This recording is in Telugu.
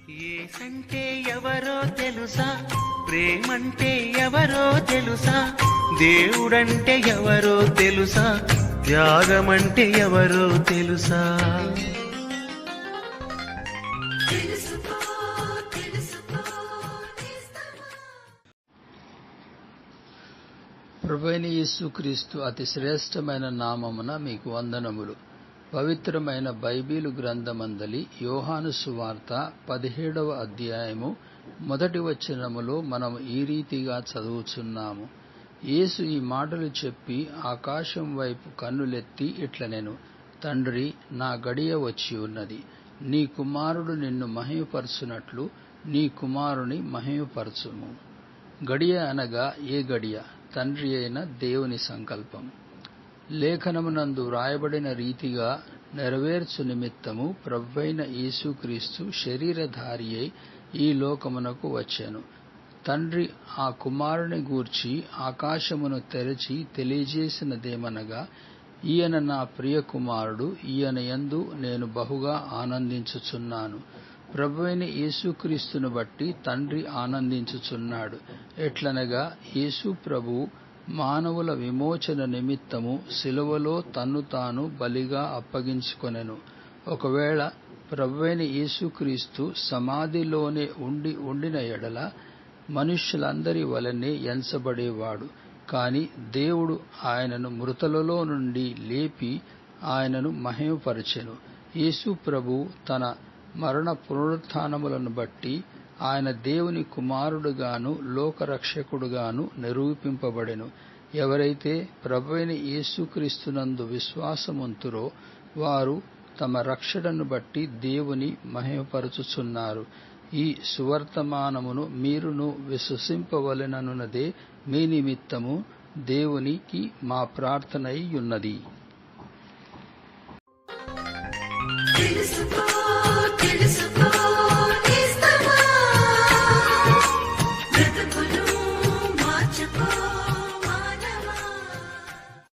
ఏసంటే ఎవరో తెలుసా, ప్రేమంటే ఎవరో తెలుసా, దేవుడంటే ఎవరో తెలుసా, త్యాగమంటే ఎవరో తెలుసా. ప్రభువైన యేసుక్రీస్తు అతి శ్రేష్టమైన నామమున మీకు వందనములు. పవిత్రమైన బైబిలు గ్రంథమందలి యోహాను సువార్త 17వ అధ్యాయము 1 వచనములో మనం ఈ రీతిగా చదువుచున్నాము. యేసు ఈ మాటలు చెప్పి ఆకాశం వైపు కన్నులెత్తి ఇట్లనెను, తండ్రి, నా గడియ వచ్చి ఉన్నది. నీ కుమారుడు నిన్ను మహిమపరచునట్లు నీ కుమారుని మహిమపరచుము. గడియ అనగా ఏ గడియ? తండ్రి అయిన దేవుని సంకల్పం. లేఖనమునందు వ్రాయబడిన రీతిగా నెరవేర్చు నిమిత్తము ప్రభువైన యేసుక్రీస్తు శరీరధారి అయి ఈ లోకమునకు వచ్చెను. తండ్రి ఆ కుమారుని గూర్చి ఆకాశమును తెరచి తెలియజేసినదేమనగా, ఈయన నా ప్రియ కుమారుడు, ఈయన యందు నేను బహుగా ఆనందించుచున్నాను. ప్రభువైన యేసుక్రీస్తును బట్టి తండ్రి ఆనందించుచున్నాడు. ఎట్లనగా యేసు ప్రభువు మానవుల విమోచన నిమిత్తము శిలువలో తన్ను తాను బలిగా అప్పగించుకొనెను. ఒకవేళ ప్రభువైన యేసుక్రీస్తు సమాధిలోనే ఉండిన ఎడల మనుష్యులందరి వలనే ఎంచబడేవాడు. కాని దేవుడు ఆయనను మృతులలో నుండి లేపి ఆయనను మహిమపరచెను. యేసు ప్రభువు తన మరణ పునరుత్థానములను బట్టి ఆయన దేవుని కుమారుడుగాను లోకరక్షకుడుగాను నిరూపింపబడెను. ఎవరైతే ప్రభువైన యేసుక్రీస్తునందు విశ్వాసముంతురో వారు తమ రక్షణను బట్టి దేవుని మహిమపరచుచున్నారు. ఈ సువర్తమానమును మీరును విశ్వసింపవలెననున్నదే మీ నిమిత్తము దేవునికి మా ప్రార్థనై ఉన్నది.